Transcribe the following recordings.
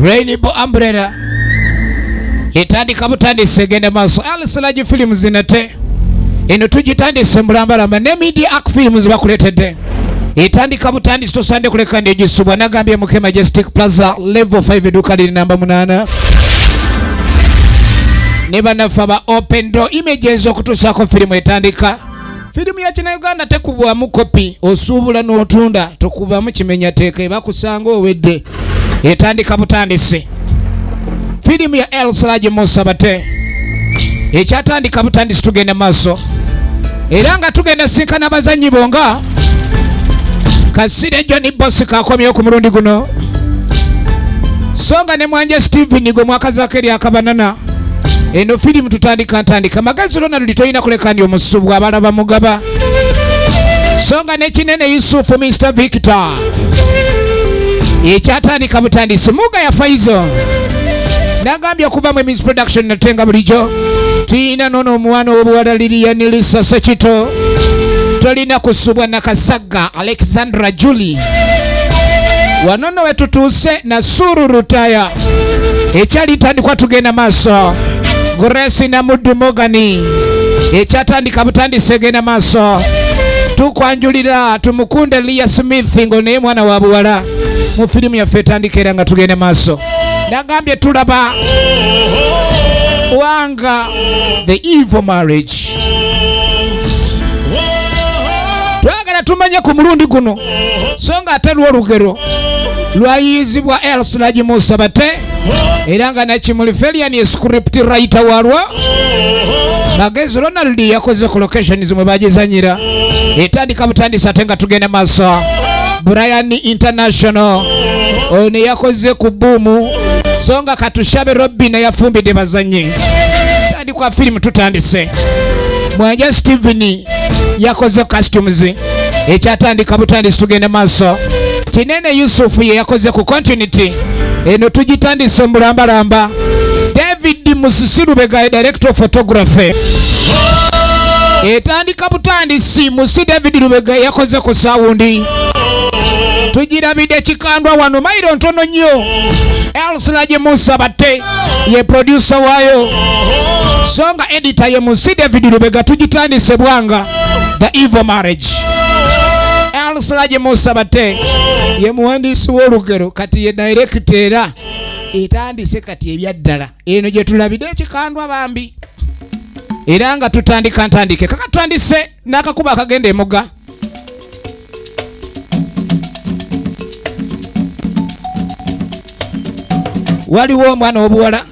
Rainbow Umbrella etandika butandise egenda maaso. Alisalagi Films zinate eno tugitandise Mulambalamba ne Media Arc Films bakuletedde etandika butandise tosande kuleka ndegisubwa nagambye muke Majestic Plaza level 5 eduka liri namba 8 ne banafa Open Door Images okutusako filimu etandika. Filimu ya kina Uganda tekubwamu kopi osuubula n'otunda tokubamu kimenya teeka ebakusanga owedde etandika butandise. Filimu ya Alisalagi Musabate ekyatandika butandise tugenda maaso era nga tugenda sinkana bazanyi bonga Kasire Johnny Boss kakomyewo ku mulundi guno songa ne Mwanje Steven gwe mwakazaako eri akabanana. Eno filimu tutandika ntandika magazi lona lulitoyina kuleka ndi omusubu abalaba mugaba songa ne Kinene Yusufu Mr. Victor ekyatandika butandise muga ya Faizo nagambye okuva mu Miss Production natenga bulijo tuyina nono omwana w'obuwala Lilian Lisa Sekito tolina kusubwa na Kasaga Alexandra Julie wanono wetutuuse na Suru Rutaya ekyalitandikwa tugenda maaso. Grace na Mudu Mogani ekyatandika butandise egenda maaso. Tukwanjulira tumukunde Leah Smith ngo naye mwana wa buwala mu filimu yaffe etandika era nga tugenda maaso. Nagambye tulaba Wanga The Evil Marriage twagala tumanye ku mulundi guno songa atali olugero lwayizibwa Alisalagi Musabate era nga Nakimuli Felian ye script writer walwa magezi Ronald yakoze ku locations mwe bagizanyira etandika butandisa tenga tugenda maaso. Brian International one yakoze ku Boom songa Katushabe Robin yafumbide bazanyi tandikwa filimu tutandise. Mwanja Steven yakoze costumes ekyatandika butandise tugenda maaso. Kinene Yusufu ye yakoze ku continuity eno tugitandise Mulambalamba. David Musisirubega director of photography etandika butandisi Musi David Rubega yakoze ku sound tugirabide kikandwa wano mairo ntono nnyo. Alisalagi Musabate ye producer wayo songa editor ye Musi David Rubega tugitandise Bwanga The Evil Marriage. Alisalagi Musabate ye muhandisi w'olugero kati ye director etandise kati ebyaddala eno gye tulabide ekikandwa bambi era nga tutandika ntandike kaka tutandise n'akakuba akagenda Emugga. Waliwo omwana w'obuwala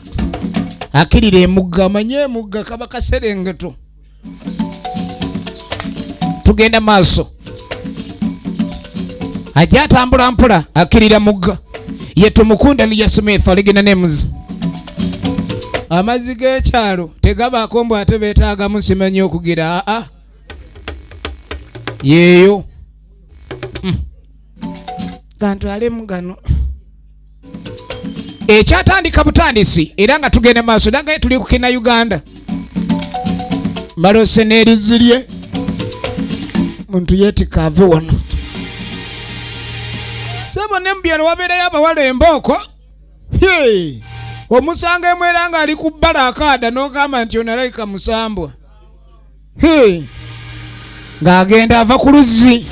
akirira Emugga manye Emugga kaba kaserengeto tugenda maaso ajja atambula mpula akirira Mugga ye tumukunde Leah Smith Oligina Names. Amazzi g'ekyalo tegabaako mbu ate beetaagamu simanyi okugira yeeyo kantwalemu gano ekyatandika butandisi era nga tugenda maaso nagaye tuli ku kina Uganda malose n'erizirye muntu yeetika ave wano sebo ne mbyalo wabeerayo abawala embooko omusanga emwera nga ali ku bbala akaada n'ogamba nti onalayika musambwa ng'agenda ava ku luzzi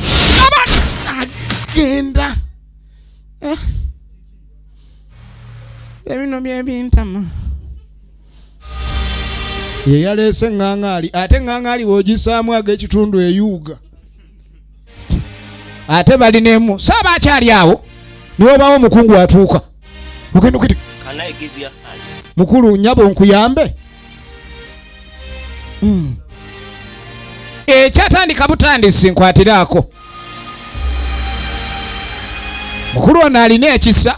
agenda ebino byebintama ye yaleese ŋŋaŋaali ate ŋŋaŋaali bw'ogisaamu ag'ekitundu eyuuga ate balinemu saaba akyali awo niwobaawo omukungu atuuka ogenda okiti mukulu nyabo nkuyambe ekyatandika butandisi nkwatiraako mukulu ono alina ekisa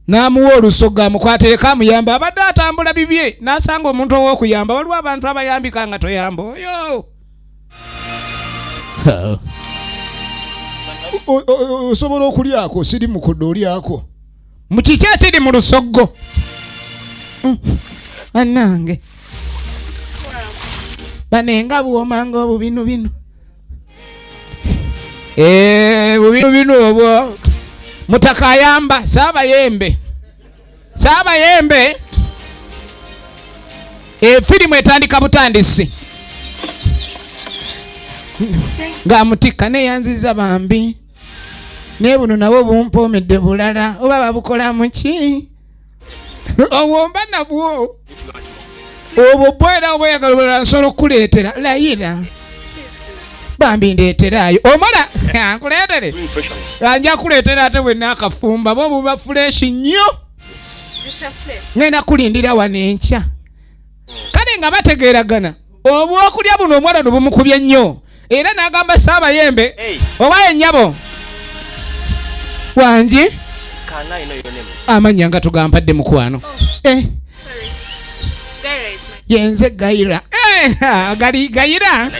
n'amuwa olusoga amukwatireko amuyamba abadde atambula bibye n'asanga omuntu ow'okuyamba waliwo abantu abayambika nga toyamba oyo osobola okulyako siri mukudde olyako mu kiki ekiri mu lusoggo annange banenga bwomanga obubinu bino bubinu bino obwo mutaka ayamba saaba yembe Saabayembe firimu etandika butandisi ng'amutikka neyanziza bambi naye buno nabo bumpomedde bulala oba babukola muki obwomba nabwo obwo bwera obweyagala bulala nsobola okuleetera layira bambi ndeeterayo omala nkuleetere anja kuleetera ate bwenna akafumba bo buba fuleshi nnyo ngenda kulindira wano enkya kale nga bategeeragana obwokulya buno omwana nobumukubya nnyo era n'agamba Saabayembe oba ennyabo wangi amanya nga tugampadde mukwano yenze Gayira gali Gayira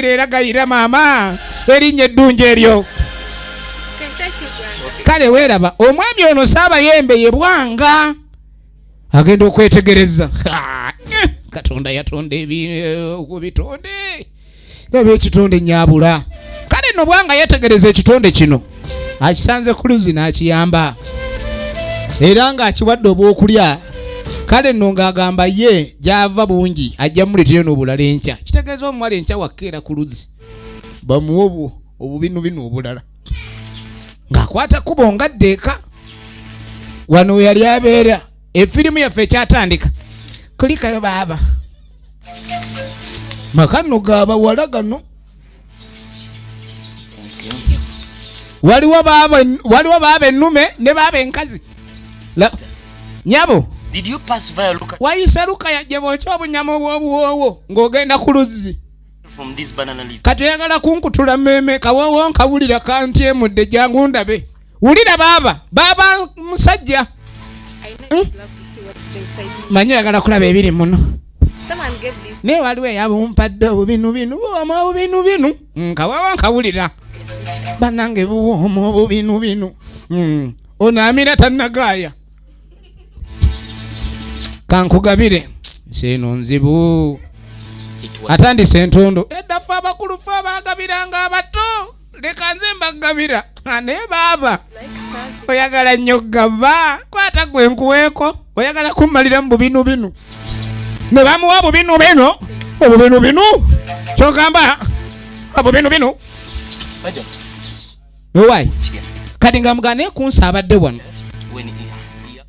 era Gayira maama erinnya eddungi eryo kale weeraba omwami ono Saabayembe ye Bwanga agenda okwetegereza Katonda yatonda ku bitonde ngaba ekitonde nyabula kale no Bwanga yetegereza ekitonde kino akisanze ku luzi n'akiyamba era ng'akiwadde obwokulya kale nno ng'agamba ye gy'ava bungi ajja muleetera n'obulala enkya kitegeeza omuwala enkya wakkeera ku luzi bamuwa obubinubinu obulala ng'akwata kubo ngadde eka wano we yali abeera efirimu yaffe ekyatandika kulikayo baaba makano g'abawala gano waliwo baaba ennume ne baaba enkazi nyabo wayise luka yajja bwokya obunyama obw'obuwoowo ng'ogenda ku luzzi kati oyagala kunkutula mmeme kawoowo nkawulira kantyemudde jangu ndabe wulira baaba musajja manyi oyagala kulaba ebiri muno naye waliwo eyabumpadde obubinubinu buwooma obubinubinu nkawoowo nkawulira banange buwooma obubinubinu ono amira tannagaaya kankugabire nseeno nzibu atandise entondo eddafe abakulu fe abagabiranga abato leka nze mbagabira naye baaba oyagala nnyo gaba kwata gwe nkuweeko oyagala kummalira mu bubinubinu ne bamuwa obubinubinu kyogamba obubinubinu owaayi kati nga mugane kunsa abadde wano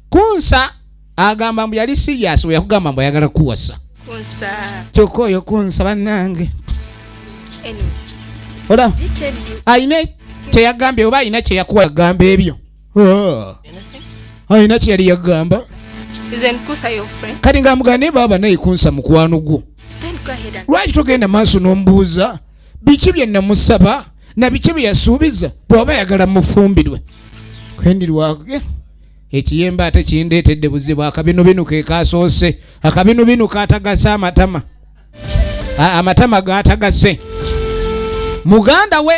kunsa agamba mbu yali serious we yakugamba mbu ayagala kuwasa kyokka oyo kunsa bannange ola ayina kyeyagambye oba ayina kyeyakuwa yagamba ebyo ayina kyeyali yagamba kati nga mugane baaba naye kunsa mukwano gwo lwaki togenda maaso n'omubuuza biki bye namusaba na biki bye yasuubiza bw'oba yagala mufumbirwe kwendirwake ekiyembe ate kindeetedde buzibu akabinubinu ke kasoose akabinubinu katagase amatama gatagase muganda we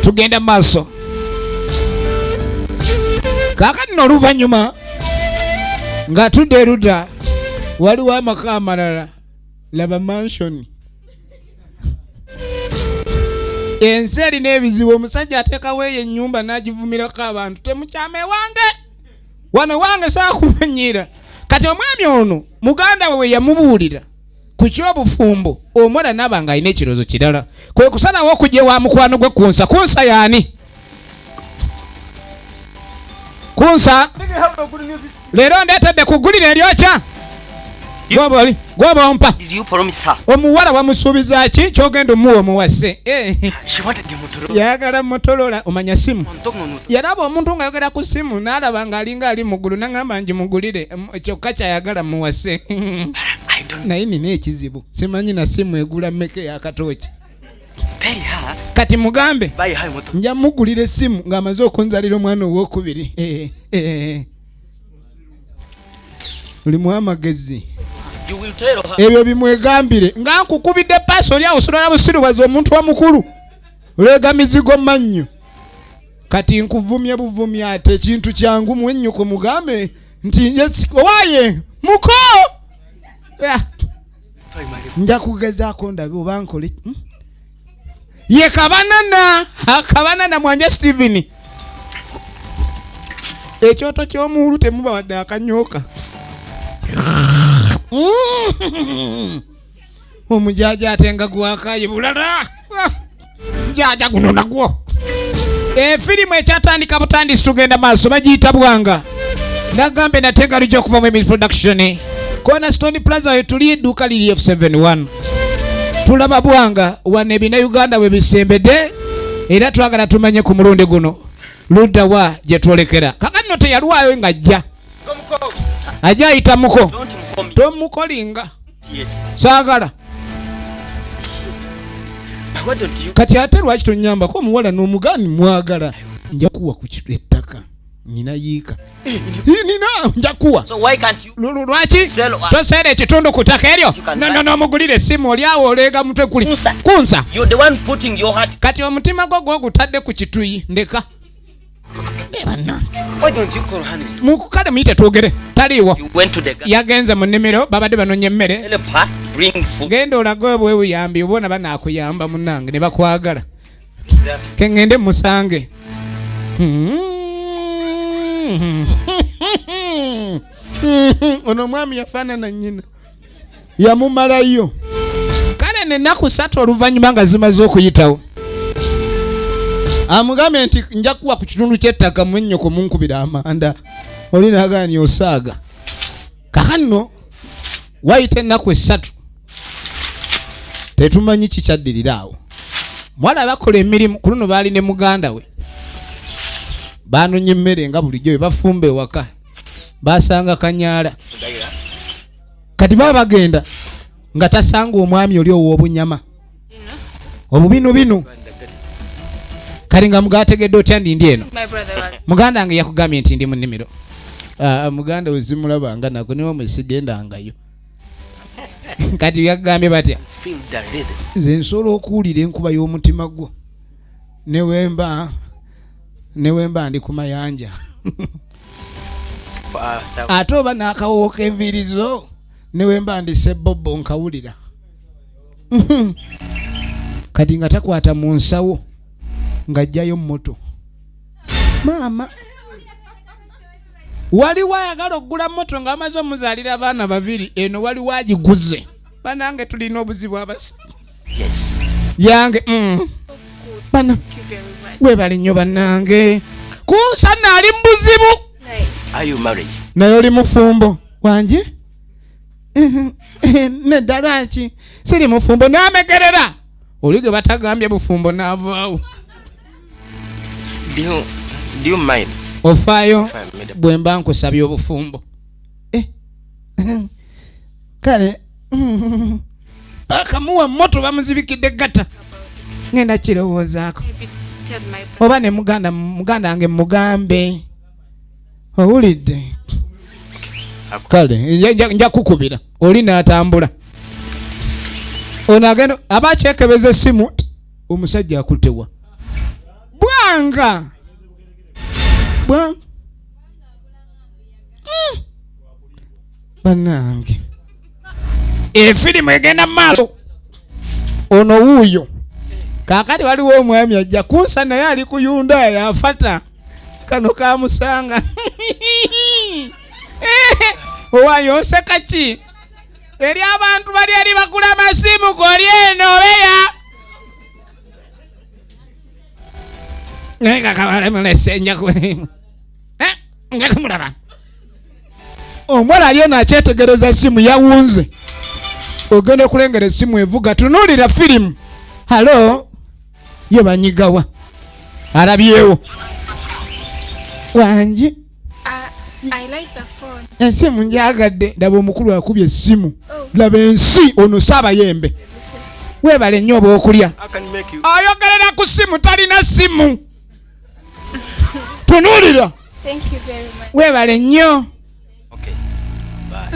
tugenda maaso kaakati n'oluvannyuma ng'atudde erudda waliwo amaka amalala laba mansioni ensi erina ebizibu omusajja ateekawo eyo ennyumba n'agivumirako abantu temukyama ewange wano wange saakumanyira kati omwami ono muganda we yamubuulira ku kyobufumbo omwana naba nga alina ekiroozo kirala kwe kusalawo okujja ewa mukwano gwe kunsa yaani kunsa leero ndeetedde kugulira eryokya gwoba ompa omuwala wamusuubiza ki kyogenda omuwa omuwase yagala motolola omanya simu yalaba omuntu nga yogera ku simu n'alaba nga alinga ali muggulu n'agamba ngimugulire kyokka kyayagala muwase naye nina ekizibu simanyi na simu egula mmeka eyakatooki kati mugambe nja mugulira essimu ng'amaze okunzalira omwana owokubiri olimu amagezi ebyo bimwegambire nga nkukubidde paasi oli awo osobola busirubaza omuntu omukulu olega mizigo mannyo kati nkuvumye buvumye ate ekintu kyangu mwennyuko mugambe nti owaaye muko nja kugezaako ndabe oba nkole ye kabanana mwanja Steven ekyoto ky'omuwulu temuba wadde akanyooka. Omujaja ate nga gwakaye bulala. Jaja guno nagwo. Firimu ekyatandika butandisi tugenda maaso bagiyita Bwanga. Nagambe natenga lijja okuva mu Emily Production. Cornerstone Plaza tuli edduuka liri F71. Tulaba Bwanga wane bina Uganda we bisembedde era twagala tumanye ku mulundi guno ludda wa gye twolekera. Kakano teyalwayo ng'ajja. Ajja ayita muko. Tomukolinga. Saagala. Kati ate lwaki tonyambako omuwala n'omugani mwagala nja kuwa ku kitu ettaka nina yiika nina nja kuwa lwaki toseera ekitundu ku ttaka eryo nomugulire essimu olyawo oleega mutwe kuli kunsa kati omutima gwo gwogutadde ku kituyi ndeka mukukale muyite twogere taliiwo yagenze mu nnimiro babadde banonya emmere genda olage obwebuyambi obona banaakuyamba munnange ne bakwagala kengende musange ono omwami yafaanana nnyina yamumalayo kale nennaku 3 oluvannyuma nga zimaze okuyitawo amugambe nti nja kuwa ku kitundu ky'ettaka mwennyoko munkubira amanda oli naagaani osaaga kakano wayita ennaku 3 tetumanyi kikyaddirira awo mwala bakola emirimu ku luno baali ne muganda we baanonye emmere nga bulijjo we bafumba ewaka basanga kanyaala kati baba bagenda nga tasanga omwami oli ow'obunyama obubinubinu kali nga mugategedde otya ndi eno muganda wange yakugambye nti ndi mu nnimiro muganda we zimulabanga nako niwo mwesigendangayo kati yakugambye batya nze nsobola okuwulira enkuba y'omutima gwo newemba ndi ku mayanja ate oba n'akawowo k'enviirizo newemba ndi sebobo nkawulira kati nga takwata mu nsawo ng'ajjayo moto maama waliwo ayagala okugula moto ng'amaze omuzaalira abaana 2 eno waliwo agiguze banange tulina obuzibu abasi yange bana webali nnyo bannange kunsana ali mu buzibu naye oli mufumbo wanje neddala ki siri mufumbo n'amegerera oli ge batagambye bufumbo n'avaawo Do you mind? Ofaayo bwe mba nkusabye obufumbo kale akamuwa moto bamuzibikidde gata ngenda kirowoozaako oba ne muganda wange mugambe owulidde kale nja kukubira oli n'atambula ono agenda aba akyekebeza essimu omusajja akutewa Bwanga banange efirimu egenda maaso ono wuuyo kakati waliwo omwami ajja kunsa naye ali kuyunda yafata kano kamusanga owayo oseka ki eri abantu bali ali bakula amasimu goli eno obeya ngakamulaba omwana ali eno akyetegereza essimu yawunze ogenda okulengera essimu evuga tunuulira firimu halo ye banyigawa alabyewo wanji ensimu njagadde laba omukulu akubye essimu laba ensi ono saabayembe webale nnyo oba okulya ayogerera ku ssimu talina ssimu tunuulira webale nnyo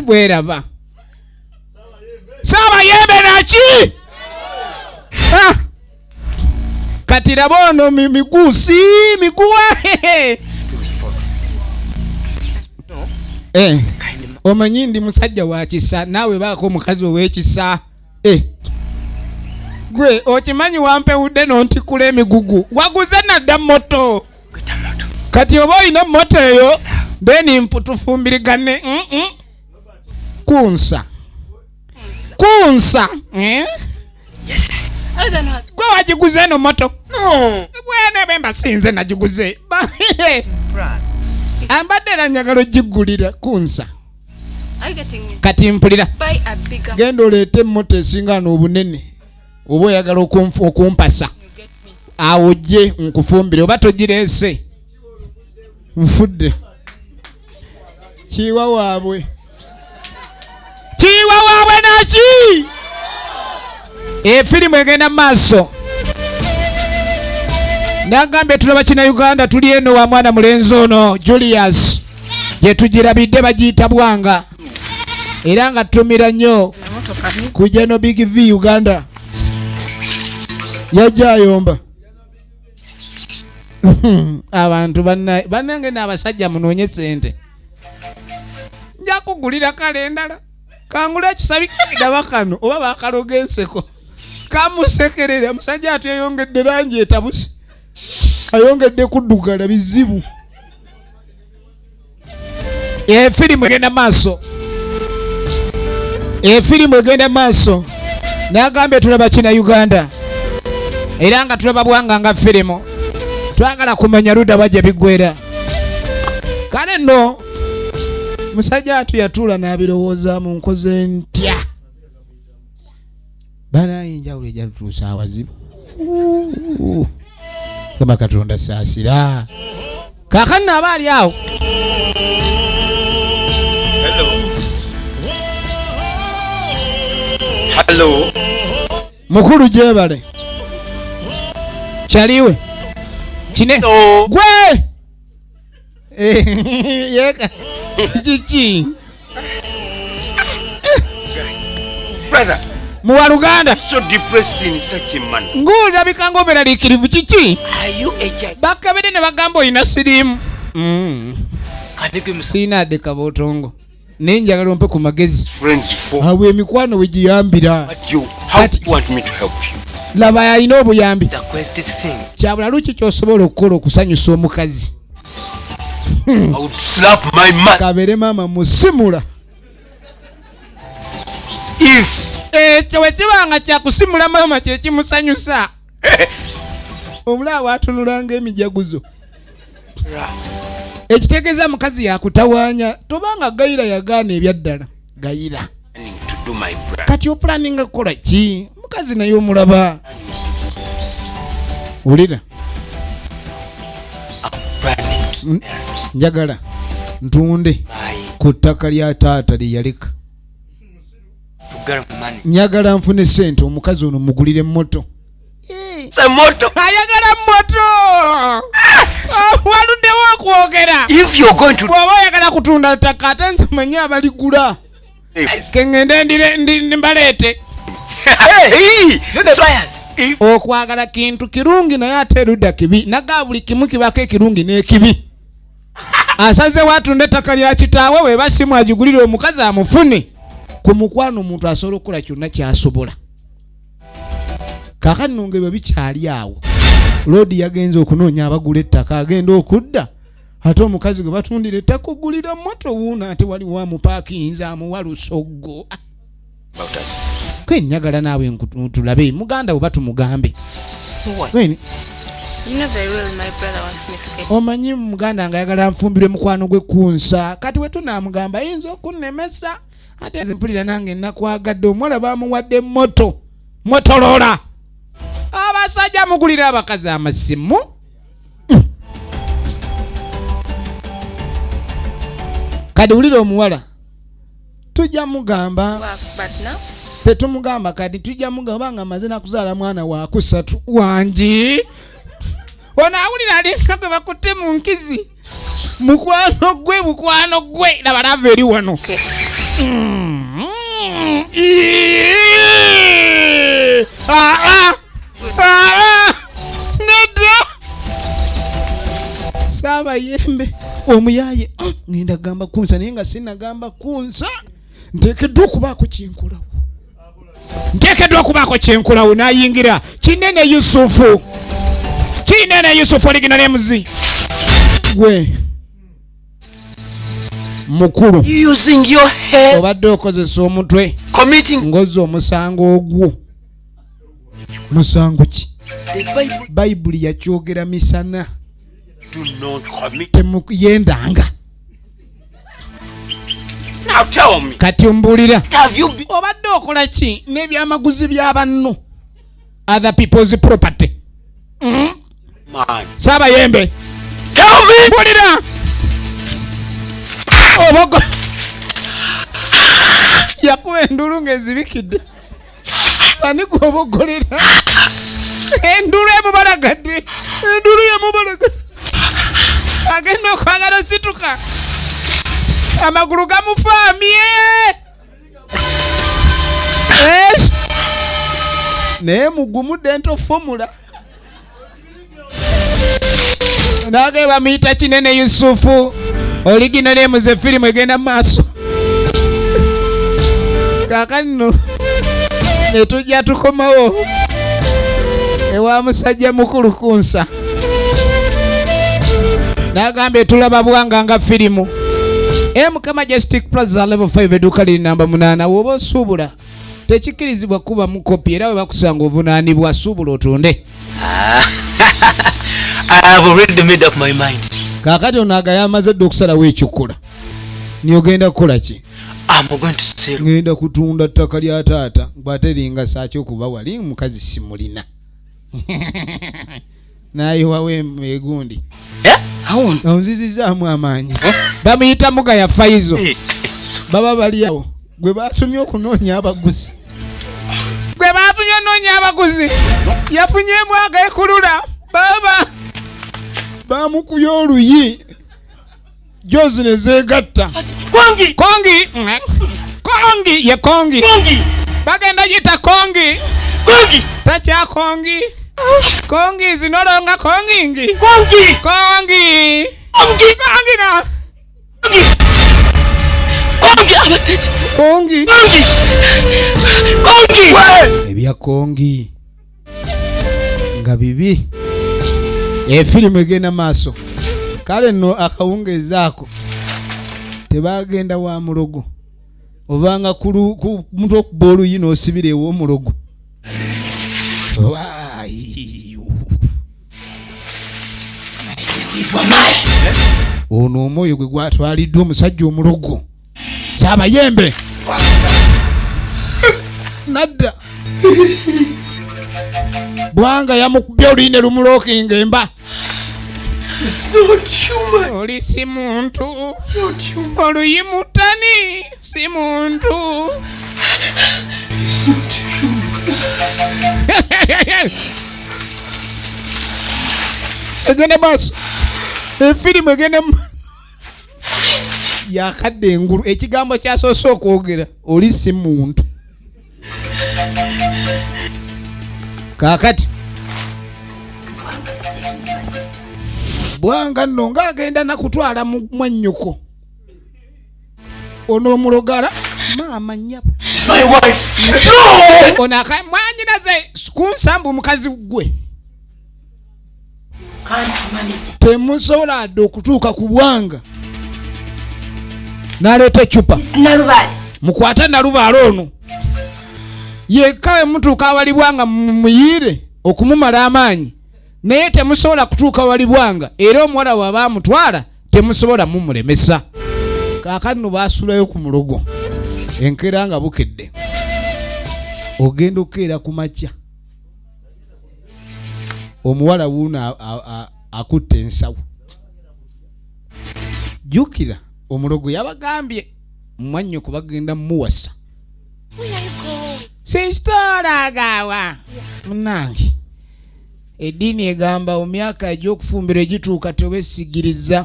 bweraba saabayembe naki kati laba ono miguusi miguwa omanyi ndi musajja wa kisa naawe baako omukazi ow'ekisa gwe okimanyi wampewudde nontikula emigugu waguze nadda moto kati oba olina moto eyo Ndeni mputufumbirigane. Kunsa. Yes. I don't know. Gwe wagiguze no moto. No. Bwene bemba sinze nagiguze. Ambadde na njagalo jigulira kunsa. Are you getting me? Kati mpulira. Buy a bigger. Genda oleete moto esinga n'obunene. Oba oyagala okumpasa. Awo gye nkufumbire oba togireese. Nfudde. Kiwa waabwe naki? Efirimu egenda maaso. Nagambe tulaba kina Uganda tuli eno wa mwana mulenzi ono Julius. Ye tugirabidde bagiyita Bwanga. Era nga tumira nnyo kujja no Big V Uganda. Yajja ayomba. Abantu bannange n'abasajja munoonye sente. Nja kugulira kale endala. Kangula ekisabi kagaba kano oba bakalogenseko. Kamusekerera musajja atu yayongedde langi etabusi. Ayongedde kuddugala bizibu. Efirimu egenda maaso. Nagambe tulaba kina Uganda. Era nga tulaba Bwanga nga firimu. Twagala kumanya luda bajja bigwera. Kale no musajja atu yatula n'abirowooza mu nkoze ntya. Bana enjawulo ejja tutuusa awazibu. Kama Katonda saasira. Kaakano aba ali awo. Hello. Mukulu gyebale. Kyaliwe. Kine. Gwe. Yeka. Chichi. Brother. Muwa Luganda. So depressed in such a manner. Ngula bikango beraliikirivu chichi. Are you a child? Bakabede ne bagamba oyina sirimu. Kadeke musina de kabotongo. Nenjagala ompe ku magezi. Friends for. Awe emikwano wegiyambira. How do you want me to help you? Laba yayina obuyambi. The quest is thing. Kyabula luki kyosobola okukola okusanyusa omukazi. I would slap my mother. Kabere mama musimula. If Kyewe kibanga kyakusimula mama kyekimusanyusa. Omulaba atunulanga emijaguzo. Ekitegeeza mukazi yakutawaanya tobanga gayira yagaana ebyaddala. Gayira. Kati opulaninga kukola ki? Mukazi naye omulaba. Ulira. Njagala ntunde ku ttaka lya taata lyeyaleka. Njagala nfune sente omukazi ono mugulire moto. Ayagala moto. Waluddewo okwogera. If you're going to bw'oba oyagala kutunda ttaka ate nze manye abaligula. Kengende mbaleete. Okwagala kintu kirungi naye ate erudda kibi. Naga buli kimu kibako ekirungi n'ekibi. Asaze watunda ettaka lya kitaawe weba simu agigulire omukazi amufune. Ku mukwano omuntu asobola okukola kyonna ky'asobola. Kaakati nonge bwe bikyali awo. Lodi yagenze okunoonya abagula ettaka agenda okudda. Ate omukazi gwe batundira ettaka ogulira moto wuuna ate waliwo amupaakinze amuwa lusoggo. Kwe njagala naawe tulabe muganda oba tumugambe. Omanyi muganda ng'ayagala nfumbirwe mukwano gwe kunsa. Kati we tunaamugamba ayinza okunnemesa. Ate mpulira nange nakwagadde omuwala bamuwadde moto. Motorola. Abasajja mugulira abakazi amasimu. Kadi ulira omuwala. Tujja mugamba. Tetumugamba kadi tujja mugamba nga amaze nakuzaala mwana wa kusatu. Wangi. Onawulira alinga gwe bakutte mu nkizi. Mukwano gwe. Laba lava eri wano. Nedda. Saba yembe. Omuyaye. Ngenda gamba kunsa naye nga sinagamba kunsa. Nteekeddwa okubaako kyenkulawo. Nteekeddwa okubaako kyenkulawo n'ayingira. Kinene Yusufu. Kinene Yusufu original MZ. Gwe. mukulu using your head, obadde okozesa omutwe committing ngoza omusango ogwo. Musango ki? the Bible. Bayibuli yakyogera misana. Do not commit. Temuyendanga. Now tell me, Kati mbulira. have you been? Obadde okola ki n'ebyamaguzi by'abanno? Other people's property. Man, Saabayembe. tell me. Mbulira. Obogo. Yakuba endulu ng'ezibikidde. Ani gw'obogolera? Endulu emubalagadde. Endulu emubalagadde. Agenda okwagala osituka. Amagulu gamufaamye. Yes. Naye mugumu dental formula. Nage bamuyita Kinene Yusufu. Original name ze firimu egenda maaso. Kaakano no netujja tukomawo ewa musajja mukulu kunsa. Nagambye tulaba Bwanga nga firimu. MK Majestic Plaza level 5 eduuka liri namba 8. Woba osuubula tekikirizibwa kuba mu kopi era we bakusanga ovunaanibwa suubula otunde. I have already made up my mind. Kaakati onaaga yamaze dde okusalawo ekyukula. Niogenda kukola ki? I'm going to sell. Ngenda kutunda ttaka lya taata bw'ate linga saaki okuba wali mukazi simulina. N'ayiwawo egundi. Onzizizaamu amaanyi. Bamuyita Mugaya Faizo. Baba bali awo. Gwe baatumye okunoonya abaguzi. Yafunyeemu ageekulula. Baba baamukuya oluyi. Jozi ne zeegatta. Kongi ye kongi. Bagenda yita kongi. Tacha kongi. Kongi is no longer kongingi. Kongi na. Kongi. Ebya kongi nga bibi. Firimu egenda maaso. Kale nno akawungezaako tebagenda wa mulogo. Ovanga ku muntu okuba oluyi n'osibira ew'omulogo. Ono omwoyo gwe gwatwaliddwa omusajja omulogo. Saabayembe. Nadda. Bwanga yamukubye oluyi ne lumulookinga emba. It's not human. Oli si muntu. Not human. Oluyi mutani si muntu. It's not human. Egenda maaso. Efirimu egenda yakadde engulu. Ekigambo kyasoose okwogera oli si muntu. Kaakati Bwanga nno ng'agenda nakutwala mu mwannyuko. Ono omulogala maama nnyabo. It's my wife. No! Ono mwanyinaze kunsambu mukazi gwe. Can't manage. Temusobola adde okutuuka ku Bwanga. N'aleeta ecupa. Mukwate nalubaala ono. Yekka we mutuuka awali Bwanga mumuyiire okumumala amaanyi. Naye temusobola kutuuka wali Bwanga era omuwala bw'aba amutwala temusobola mumulemesa. Kaakati no baasulayo ku mulogo. Enkeera nga bukedde. Ogenda okukeera ku makya. Omuwala wuuno akutte ensawo. Jjukira omulogo yabagambye mwannyoko bagenda muwasa. Sistolagawa. Munange. Eddiini egamba omyaka egy'okufumbira egituuka tewesigiriza.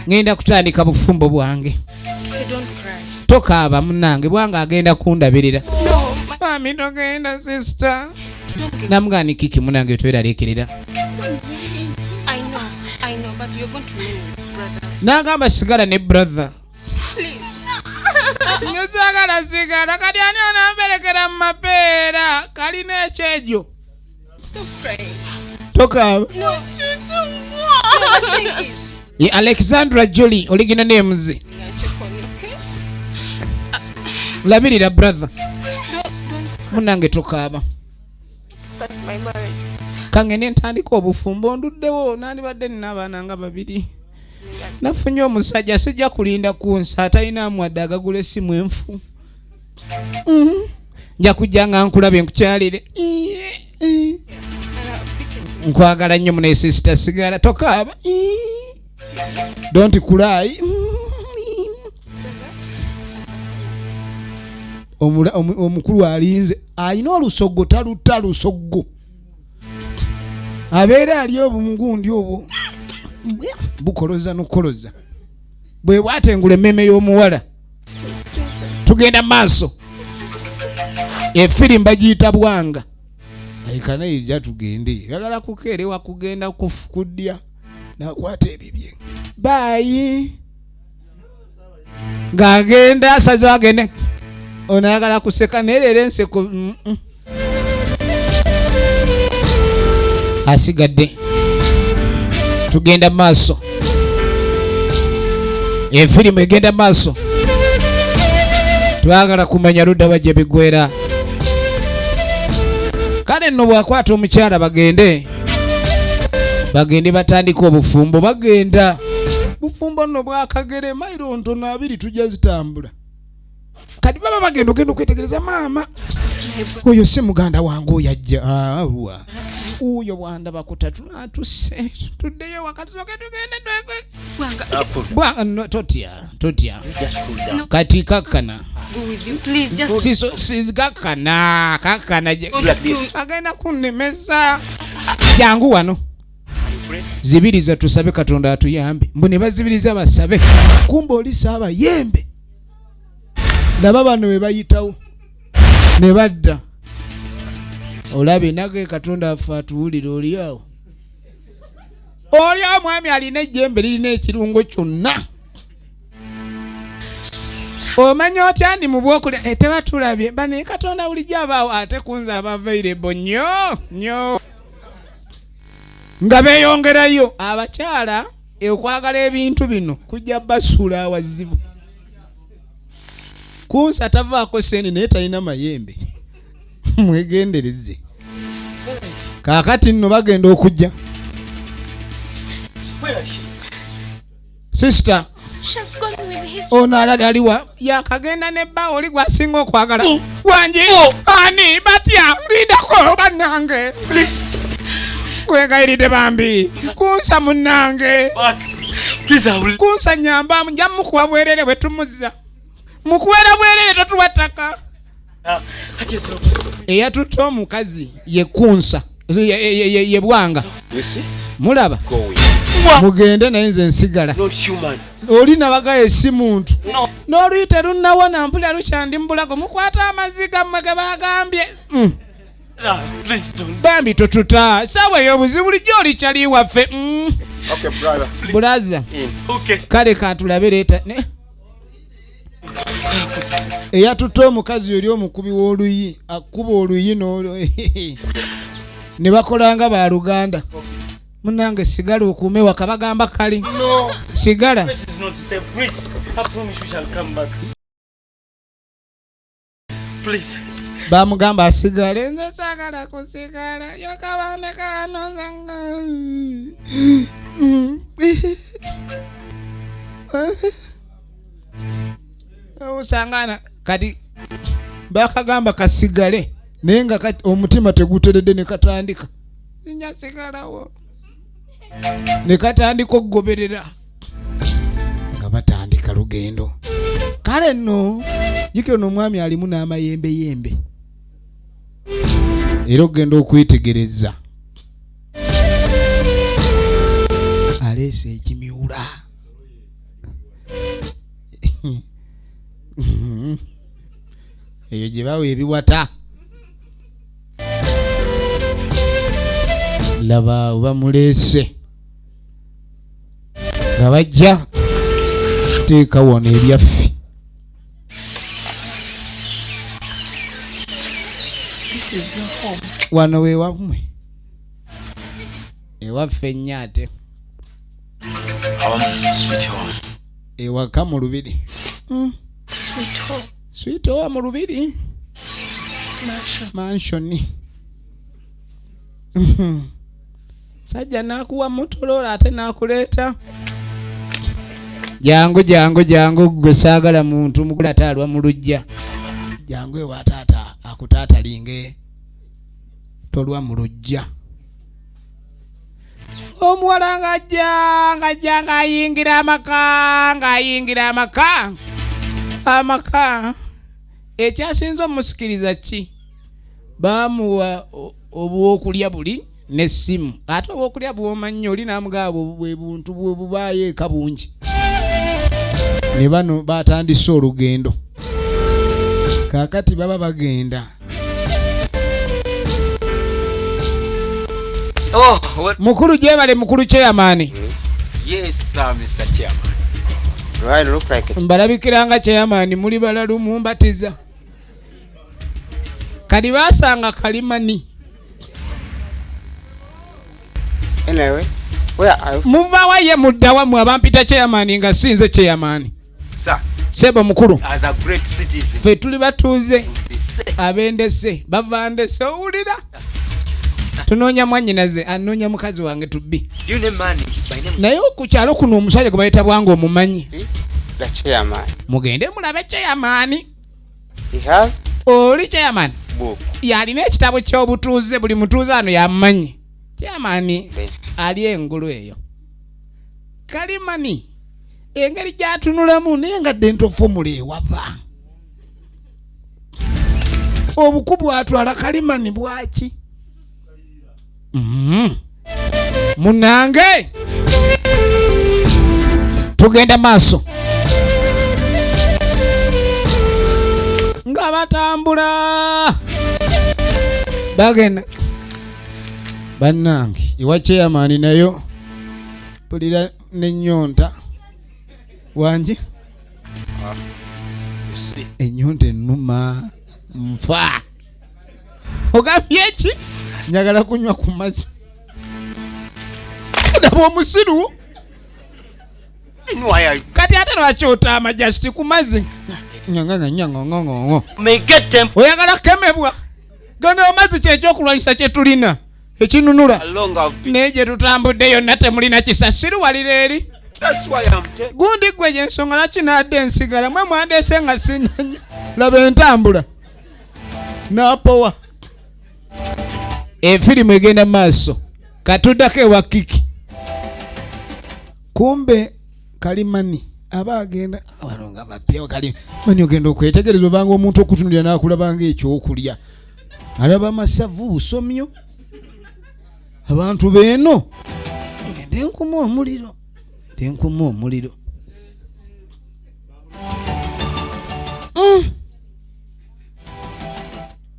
Ngenda kutandika bufumbo bwange. Tokaaba munange Bwanga agenda kundabirira. Mami togenda sister. Namugani kiki munange tweralekerera. I know, but you're going to win, brother. Nagamba sigala ne brother. Please. Ngezagala sigala kati ani anamberekera mu mapeera kalina ekyejo. Don't pray. Tokaaba. No, ye Alexandra Jolie original names. Check on me, okay? Labirira brother. Don't Munange tokaaba. start my marriage. Kangene ntandika obufumbo nduddewo nandibadde nina abaana nga babiri. Nafunye omusajja sijja kulinda kunsa atalinamu wadde agagula essimu enfu. Nja kujja nga nkulabe nkukyalire. Nkwagala nnyo mune sister sigala tokaaba. Don't cry. Omukulu alinze alina olusogo talutta lusogo. Abeera ali obumugundi obwo bukoloza nokoloza bwe bwatengula emmeme y'omuwala. Tugenda maaso. Efirimu bagiyita Bwanga. Alika naye ijja tugende. Yagala kukeerewa kugenda kudya nakwata ebibye. Bye. Ng'agenda asaze agende. Ono ayagala kuseka nerera enseko. Asigadde. Tugenda maaso. Efirimu egenda maaso. Twagala kumanya ludda bajja bigwera. Kale nno bwakwata omukyala bagende batandika obufumbo bagenda. Bufumbo nno bwakagere mairo ntono 2 tujja zitambula. Kati baba bagenda ogenda okwetegereza maama. Oyo si muganda wange oyo ajja. Uyo bwanda bakutatu atuse tuddeyo wakati tugende Bwanga totya. Kati kakana. Go with you, please. Just Si kakana. Agenda kunnemesa. Jangu wano. Zibiriza tusabe Katonda atuyambe. Mbone bazibiriza basabe. Kumbe oli saaba yembe. Naba bano we bayitawo. Ne badda. Olabe nage Katonda afa tuwulira oli awo. Oli omwami alina ejjembe lirina ekirungo kyonna. Omanya otya ndi mu bwokulya tebatulabye bane Katonda bulijjo abaawo ate kunze available nnyo. Nga beeyongerayo abakyala okwagala ebintu bino kujja basula awazibu. Kunsa tavaako seni naye talina mayembe. Mwegendereze. Kaakati nno bagenda okujja. Sister. she's gone with his. Ono aliwa yakagenda ne bba oli gwasinga okwagala. Wanji ani batya lindako bannange. Please. Kwegayiride bambi. Kunsa munnange. Please, I will. Kunsa nyamba nja mukuwa bwerere bwe tumuzza. Mukuwera bwerere totuwataka. Eyatutta omukazi ye Kunsa. Ye Bwanga. Mulaba. Mugende naye nze nsigala. Oli nabaga esi muntu. N'oluyite lunnawona mpulira lukyandi mbulago mukwata amaziga mmwe ge bagambye. Please don't. Bambi totuta. Sawa y'obuzibu bulijjo oli kyali waffe. Okay, brother. Bulaza. Okay. Kale katulabe leeta. Eyatutta omukazi oli omukubi w'oluyi akuba oluyi ne bakolanga ba Luganda. Munange sigala okuume wakabagamba kali. No. Sigala. This is not safe. Please. I promise you shall come back. Please. Bamugamba asigale nze saagala kusigala yokabande kano zanga. Usangana kati bakagamba kasigale naye nga kati omutima teguteredde ne katandika. Nja sigalawo. Ne katandika okugoberera nga batandika lugendo. Kale nno jikyo n'omwami alimu n'amayembe. Era ogenda okwetegereza. Aleese ekimiwula. Eyo gye bawa ebiwata. Laba bamuleese. Nga bajja teeka wano ebyaffe. This is your home. Wano we wamwe. Ewaffe nnyo ate. Sweet home. Ewaka mu lubiri. Sweet home. Sweet home mu lubiri. Mansion. Sajja nakuwa Motorola ate nakuleeta. Jangu gwe saagala muntu mukula talwa mu lujja. Jangu ewa taata akutaatalinge tolwa mu lujja. Omuwala ng'ajja ng'ayingira amaka ekyasinze omusikiriza ki baamuwa obwokulya buli n'essimu ate obwokulya bw'omanyi oli n'amugaba bwe buntu bwebubaayo eka bungi ne bano baatandise olugendo kaakati baba bagenda. Mukulu gyebale mukulu chairman. Yes sir, Mr. Chairman. Do I look like it? Mbalabikiranga chairman muli balalu mumbatiza. Kali basanga kalimani. Anyway, where are you? Muva waye muddawa mu abampita chairman nga sinze chairman. Sir. Sebo mukulu. As a great citizen. Fe tuli batuze. Abendese bavandese owulira. Tunoonya mwannyinaze anoonya mukazi wange tubbi. You name money by name. Naye ku kyalo kuno omusajja gwe bayita bwangu omumanyi. The chairman. Mugende mulabe chairman. He has Oli chairman. book. Yalina ekitabo ky'obutuuze buli mutuuze ano yamanyi. Chairman ali engulu eyo. Kalimani engeri gyatunulamu naye nga dental formula ewava. Obukubu atwala Kalimani bwaki? Munange tugenda maaso nga batambula bagenda bannange ewa chairman nayo pulira n'ennyonta wangi ennyonta ennuma nfa ogambye ki njagala kunywa ku mazzi ndaba omusiru kati ate lwakyota amajasti ku mazzi oyagala kemebwa gano amazzi kyekyokulwanyisa kyetulina ekinunula naye gye tutambudde yonna temulina kisasiru walira eri gundi gwe gyensonga nakinadde ensigala mwe mwandese nga sinanyo laba entambula napowa efirimu egenda maaso katuddako ewa kiki kumbe Kalimani aba agenda abalonga bapya Kalimani ogenda okwetegereza ovanga omuntu okutunulira n'akulabanga ekyokulya alaba masavu busomyo abantu beeno ngende nkuma omuliro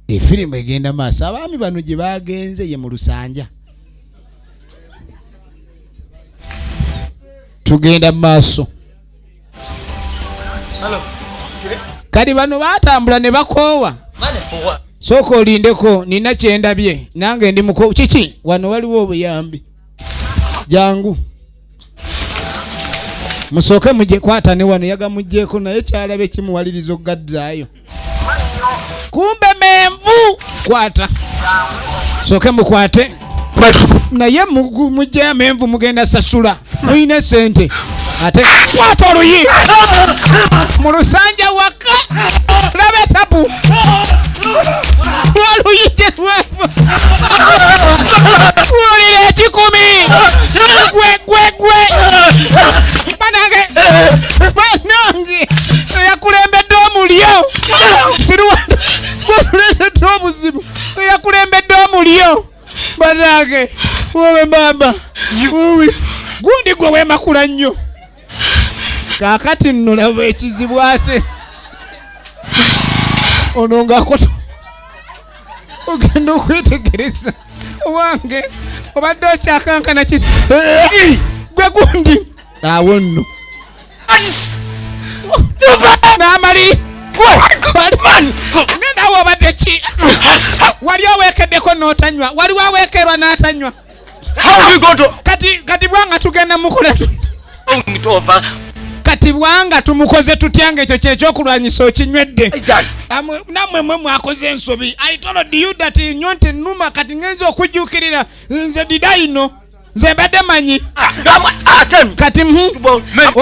efirimu egenda maaso abaami bano gye bagenze ye mu Lusanja tugenda maaso kati bano batambula ne bakoowa sooka olindeko nina kyendabye nange ndi muko kiki wano waliwo obuyambi jangu musooke mujje kwata ne wano yagamugjeeko naye kyalabe kimuwaliriza okugaddaayo kumbe menvu kwata sooke mukwate naye mujje amenvu mugenda sasula muyina sente ate kwata oluyi mu Lusanja waka laba tabu oluyi tetwafa olira ekikumi gwe banange yakulembedde omulyo siruwakulembedde obuzibu yakulembedde omulyo banange wowe mama wowe gundi gwe wemakula nnyo kaakati nno laba ekizibu ate ono ngaakoto ogenda okwetegereza owange obadde okyakankana ki gwe gundi awo nno n'amali nendawo obadde ki wali oweekeddeko n'otanywa waliwo aweekerwa n'atanywa kati bwanga tugenda mukola It over. Kati bwanga tumukoze tutyange ekyo kyekyokulwanyisa okinywedde. Namwe mwe mwakoze ensobi. I told you that nyonte numa kati ngenza okujjukirira nze didaino. Nze mbadde manyi. Kati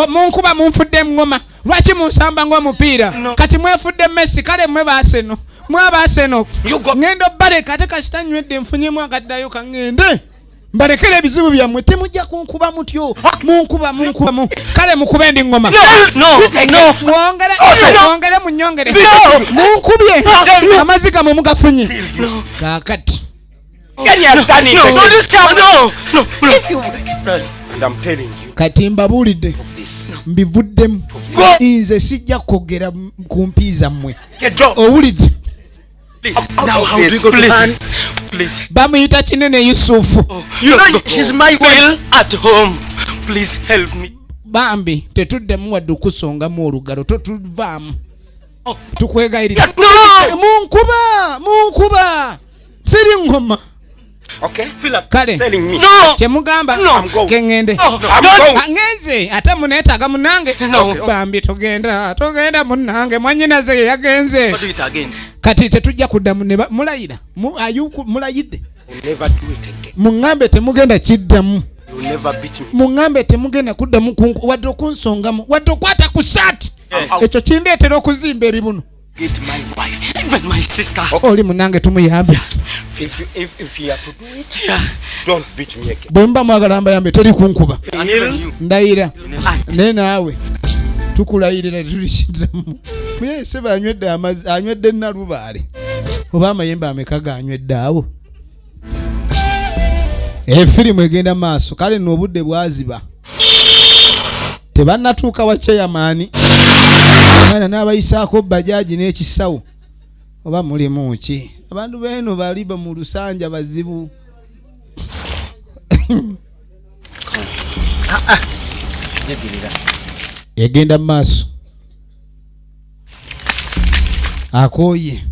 munkuba munfudde ngoma. Lwaki munsamba ng'omupiira? Kati mwefudde Messi kale mwe baaseno. Mwe abaaseno. Ngendo baleka ate kasita nywedde nfunyemu akaddayo kangende. Mbalekere ebizibu byammwe temujja kunkuba mutyo. Munkuba kale mukube ndi ngoma. Mwongere munyongere. Munkubye amaziga mwe mugafunye. Kakati kati mbabuulidde mbivuddemu nze sijja kwogera ku mpiiza mmwe. Owulidde? Bamuyita Kinene Yusufu. She's my will at home. Please help me. Bambi tetuddemu wadde okusongamu olugalo totuvaamu. Tukwegayirira. Munkuba siri ngoma. Okay, fill up. Kale Telling me. Kyemugamba kengende. Ngenze ate muneetaaga munange. Bambi togenda munange mwanyinaze yagenze. Do it again. Kati tetujja kuddamu ne mulayira. Mulayidde. Never do it again. Mungambe temugenda kiddamu. You never beat me. Mungambe temugenda kuddamu wadde okunsongamu wadde okwata ku saati. Ekyo kindeetera okuzimba ebibuno. Get my wife, even my sister. Oli munange tumuyambe. If you have to do it, don't beat me again. Bwe mba mwagala mbayambe teri kunkuba. And even you. Ndayira. Ne naawe tukulayirira tulishizamu. Muyese banywedde amazi anywedde nalubaale. Oba amayembe ameka ganywedde abo. Firimu egenda maaso kale n'obudde bwaziba. Tebannatuuka wa chairman. Bana n'abayisaako bajaaji n'ekisawo. Oba mulimu ki? Abantu beno bali mu lusanja bazibu. Egenda maaso. Akoye.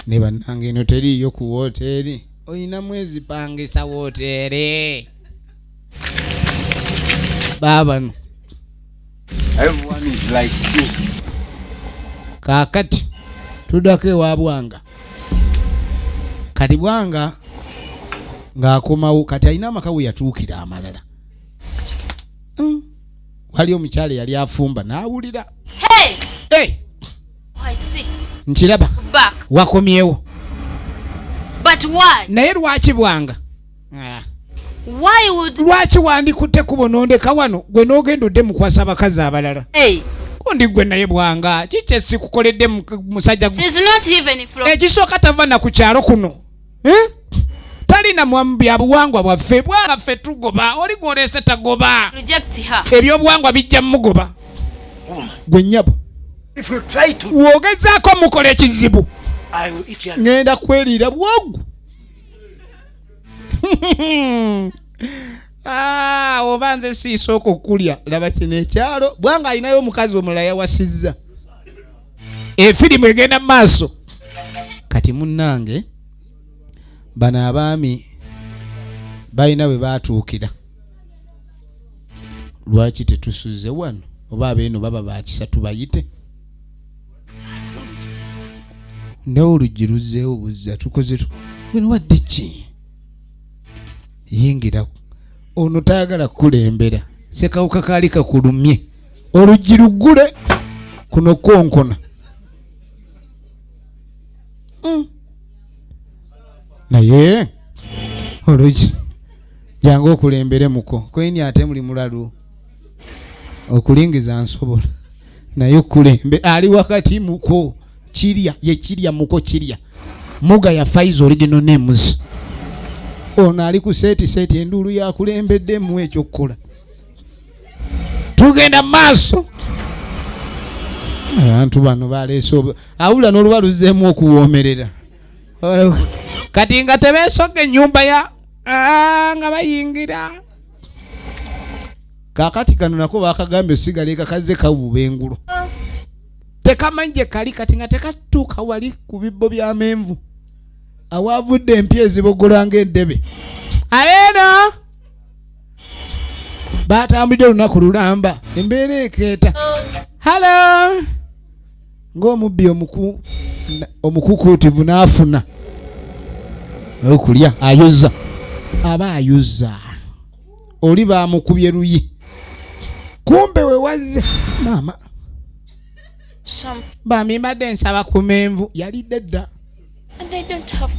Ne bannange eno teriiyo ku woteeri. Oyina mwezi pangisa woteeri. Babano. Everyone is like you. Kakati tudako ewa Bwanga. Kati Bwanga ng'akomawo kati alina amaka we yatuukira amalala. Wali omukyala yali afumba n'awulira. Hey! I see. Nkiraba. Back. Wakomyewo. But why? Naye lwaki Bwanga? Why would... Lwaki wandikutte kubonondeka wano gwe n'ogenda odde mukwasa bakazi abalala? Hey. Kundi gwe naye Bwanga kiki sikukoledde musajja gwe? She's not even from... Ekisooka tava na ku kyalo kuno. Talina mwamu bya buwangwa bwaffe. Bwanga ffe tugoba. Oli gw'oleese tagoba. Reject her. Ebyobuwangwa bijja mugoba. Gwe nnyabo. If you try to, Wogezaako mukola ekizibu. I will eat your... Ngenda kweriira bwogu. Oba nze siisooka okulya. Laba kino ekyalo. Bwanga alinayo omukazi omulala yawasizza. Efirimu egenda mu maaso. Kati munnange bano abaami balina bwe baatuukira. Lwaki tetusuze wano? Oba abeeno baba bakisa tubayite. Ndawo oluggi luzzeewo buzza tukoze bwino wadde ki? Yingira ono tayagala kukulembera. Sekawuka kaali kakulumye. Oluggi luggule kuno konkona. Naye oluggi jangu okulembere muko. Kweni ate muli mulalu. Okulingiza nsobola. Naye okulembe ali wakati muko. Kirya ye kirya muko kirya. Muga ya Faizo original names. Ono ali ku seti endulu ya kulembedde mu ekyo kola. Tugenda maaso. Abantu bano baleese awula n'olubaluzzeemu okuwoomerera. Kati nga tebeesoga ennyumba ya nga bayingira. Kakati kano nako bakagambye osigale kakaze kawuba engulu. Tekamanje kali kati nga tekatuuka wali ku bibbo by'amenvu. Awavudde empya ezibogola ng'eddebe. Abeeno batambudde olunaku lulamba embeera ekeeta halo ng'omubbi omukukuutivu n'afuna okulya ayuza aba ayuza oli bamukubye luyi kumbe wewazze maama bami mbadde nsaba ku menvu yalidde dda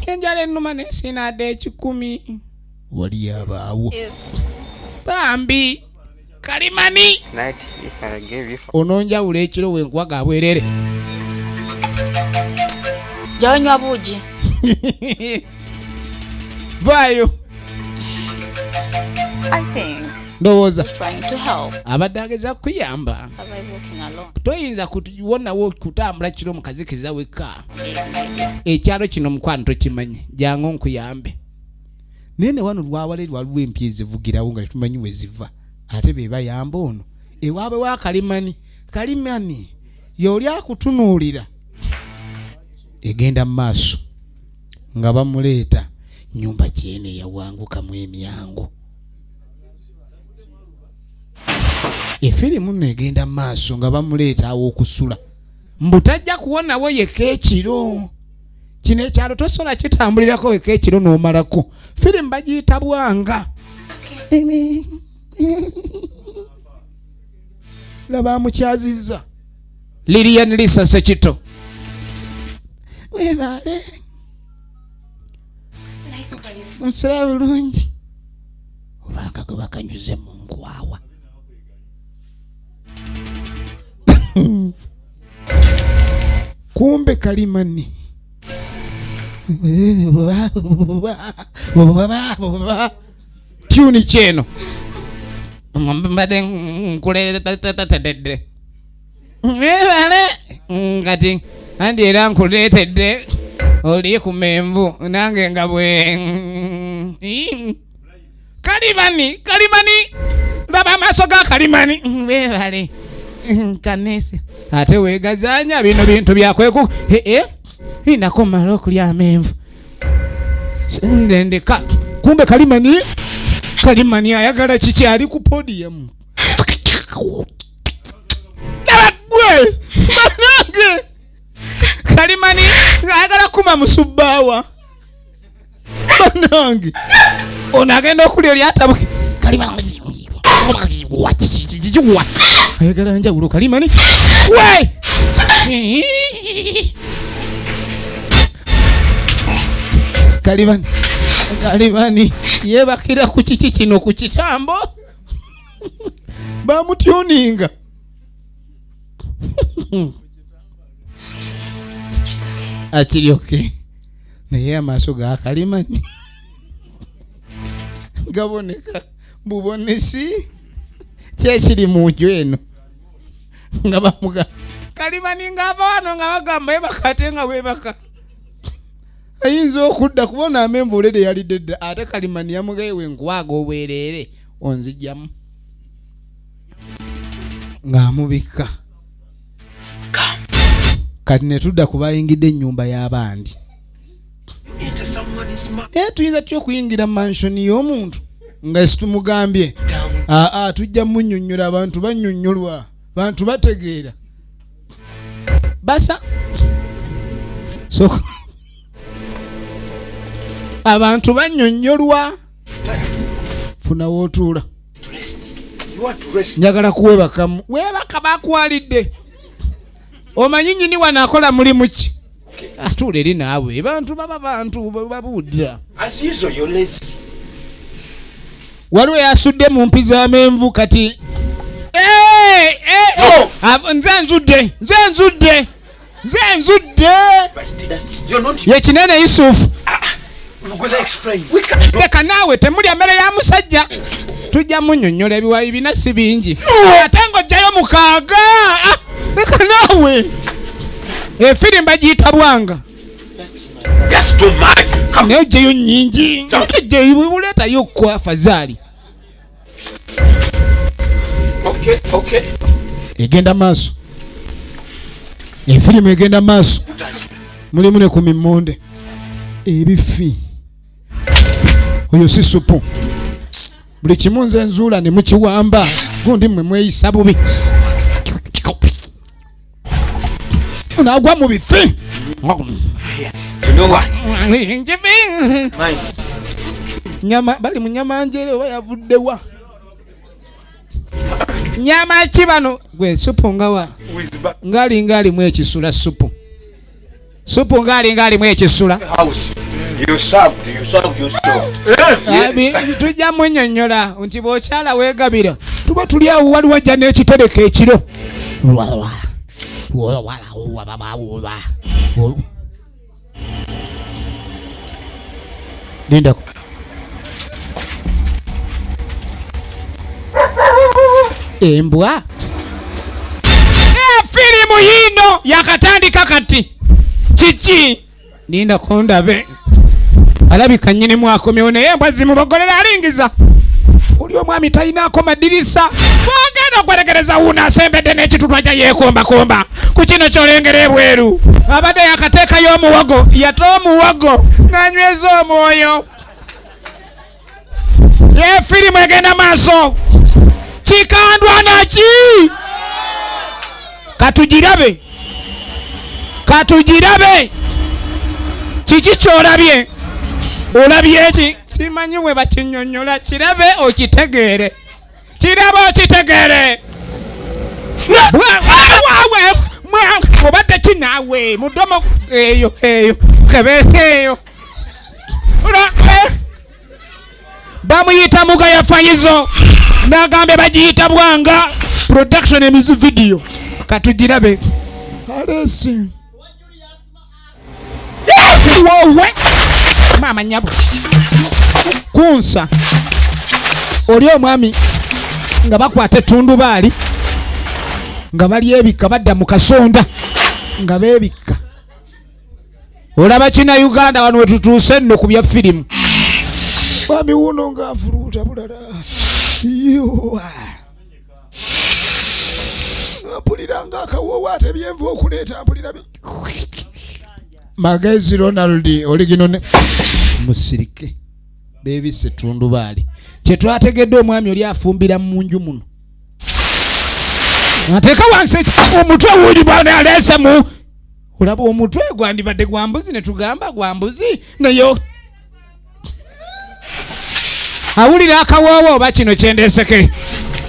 enjala ennuma nensinadde 10 wali yabaawo bambi kalimani Tonight, if I gave you ononjawula ekiro wenkuwaga abwerere Jawanywa buji. vaayo I think ndowooza he's trying to help. abadde ageza kuyamba Survive walking alone. toyinza kuwonawo kutambula kiro mukazikiza wekka Yes, my dear. ekyalo kino mukwano tokimanyi jangu nkuyambe naye ne wano lwawale waliwo empya ezivugirawo nga tetumanyi we ziva ate be bayamba ono ewaabwe wa kalimani y'oli akutunuulira egenda mu maaso nga bamuleeta nyumba kyene yawangukamu emyango efirimu nno egenda mu maaso nga bamuleeta aw'okusula mbutajja kuwonawo yeka ekiro kino ekyalo tosobola kitambulirako weka ekiro n'omalako firimu bagiyita bwanga laba amukyazizza Lilian Lisa Sekito webale nsira bulungi obanga gwe bakanyuze mu nkwawa kumbe kalimani tuni kyeno mbadde nkuleetedde webale ngati andi era nkuleetedde oli ku menvu nange nga bwe kalimani laba amaaso ga kalimani webale kanesi ate weegazanya bino bintu byakweku inako mala okulya amenvu ndendeka kumbe kalimani ayagala kiki ali ku podium nabagwe nange kalimani ayagala kuma musubbawa nange ono agenda okulya oli atabuke kalimani ayagala njawulo kalimani we kalimani yebakira ku kiki kino ku kitambo bamutuninga akiryoke naye amaaso ga kalimani gaboneka bubonesi kyekiri mu nju eno nga bamuga kalimani ng'ava wano nga bagamba ebaka ate nga webaka ayinza okudda kubona amenvu olede yalidde dda ate kalimani yamugayewe nkuwaaga obwereere onzijjamu ng'amubikka kati ne tudda ku bayingidde ennyumba y'abandi naye tuyinza tutya okuyingira mu mansioni y'omuntu nga situmugambye tujja munnyonnyola abantu bannyonnyolwa bantu bategeera basa so abantu bannyonnyolwa funa wootuula njagala kuwebakamu webaka bakwalidde omanyi nnyini wano akola mulimu ki atuula eri naawe bantu baba bantu babuudira waliwo yasudde mu mpi z'amenvu kati nze nzudde yekinene Yusufu leka naawe temulya mmere ya musajja tujja munnyonnyola ebiwayi bina si bingi ate ng'ojjayo 6 leka naawe efirimu bagiyita bwanga naye ojjeyo nnyingi ojjeyo kwa fazaali egenda maaso efirimu egenda maaso mulimu ne ku mimmonde ebifi oyo si supu buli kimu nze nzuula ne mukiwamba gundi mmwe mweyisa bubi nagwa mu bifi. You know what? Nyama bali mu nyama njere oba yavuddewa. Nyama kibano gwe supu ngawa. Ngali mu ekisula supu. Supu ngali mu ekisula. You serve yourself. Tujja munyonyola nti bw'okyala weegabira tuba tuli awo wali wajja n'ekitereka ekiro. Lindako. Embwa. Firimu yino yakatandika kati. Kiki. Ninda kondabe. Alabika nnyini mwakomyewo naye embwa zimubogolera alingiza. Oli omwami talinaako madirisa. Twagenda okwerekereza wuuna asembedde n'ekitutwa kya yeekombakomba. Ku kino ky'olengera ebweru. Abadde yakateekayo omuwogo. Yata omuwogo. N'anyweza omwoyo. Ye firimu egenda maaso. Kikandwa naki. Katugirabe. Kiki ky'olabye? Olabye eki? Simanyi bwe bakinyonnyola. Kirabe okitegeere. Obadde kinaawe mudomo eyo kebeeyo. Bamuyita Mugaya Faizo n'agambye bagiyita Bwanga production emizu video. Katugirabe. Alesi. Wowe. Mama nyabo. Kunsa. Oli omwami nga bakwata ettundubaali nga bali ebika badda mu kasonda nga beebika. Olaba kina Uganda wano wetutuuse nno ku bya firimu. Mwami wuno nga afuluuta bulala. Mpulira nga akawoowo ate byenva okuleeta mpulira. Magezi Ronald oligino ne musirike beebise ettundubaali. Kye twategedde omwami oli afumbira mu nju muno. Nateeka wansi omutwe wuli bwana aleese mu. Olaba omutwe gwandibadde gwa mbuzi ne tugamba gwa mbuzi nayo. Awulira akawoowo oba kino kyendeeseke.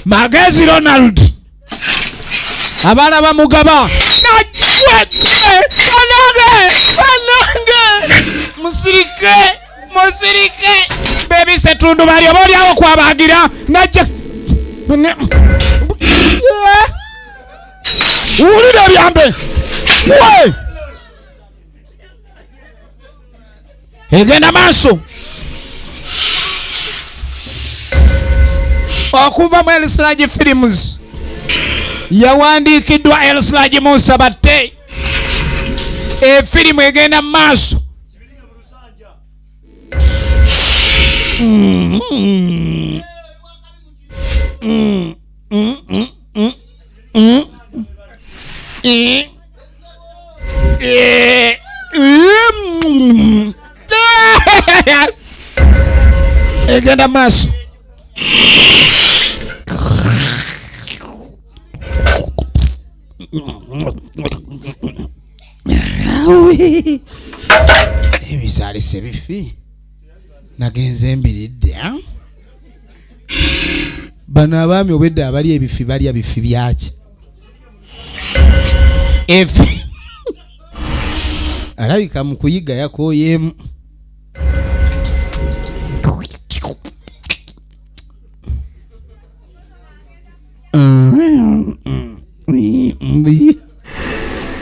Magezi Ronald. Abalaba mugaba. Musirike. Baby setundu bali oboli awo kwabagira najja. Ulira byambe. Egenda maaso. Okuva mu Elslagi Films yawandiikiddwa Elslagi Musa Batte. Firimu egenda maaso. Egenda maaso. Ebisaalise bifi nagenze mbiridde. Bano abaami obwedde abali ebifi balya bifi byaki. Alabika mu kuyiga yakooyeemu.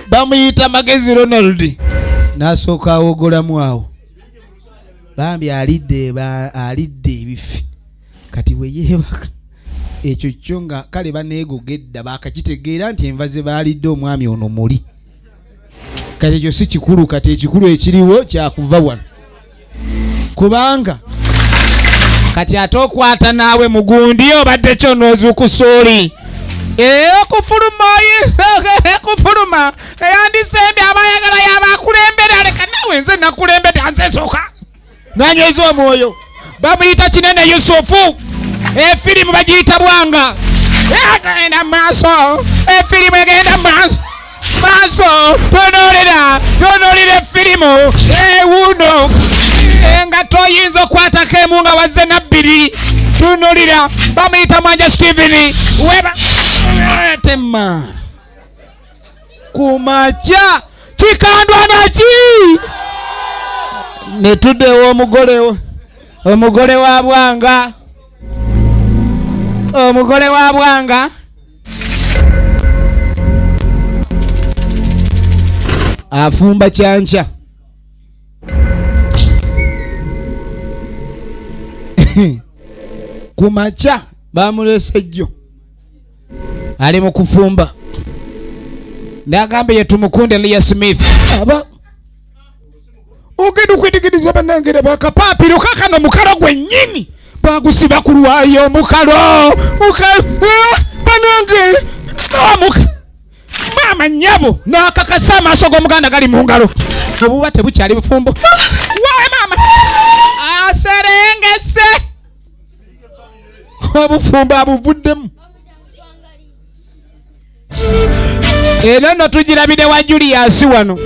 Bamuyita Magezi Ronald n'asooka awogolamu awo. Bambi alidde ebifi kati bwe yeebaka ekyo kyo nga kale baneegogedda baakakitegeera nti enva ze baalidde omwami ono muli. Kati ekyo si kikulu, kati ekikulu ekiriwo kyakuva wano kubanga kati ate okwata naawe mugundi obadde kyonoozukusuuli. Kufuluma eyandisembye abayagala y'abakulembera. Leka naawe nze nakulembedde nze nsooka nanyweza omwoyo. Bamuyita Kinene Yusufu. Efirimu bagiyita bwanga. Agenda maaso. Efirimu egenda maaso. Tonolera efirimu. Ewuno. Nga toyinza okwatako emu nga wazze nabbiri. Tunulira bamuyita Mwanja Steven. Weba. Tema. Kumacha. Kikandwa naki. Netuddewo omugole wa bwanga. Omugole wa bwanga. Afumba kyancha. Kumacha bamulese jjo. Ali mu kufumba. Ndagambe yetumukunde Leah Smith. Aba ogenda okwetegereza bannange bakapapiro kakano mukalo gwennyini bagusiba ku lwayo omukalo bannange maama nnyabo n'akakasa amaaso g'omuganda gali mu ngalo obuba tebukyali bufumbo wawe maama aserengese obufumbo abuvuddemu. Eno no tugirabire wa Julius wano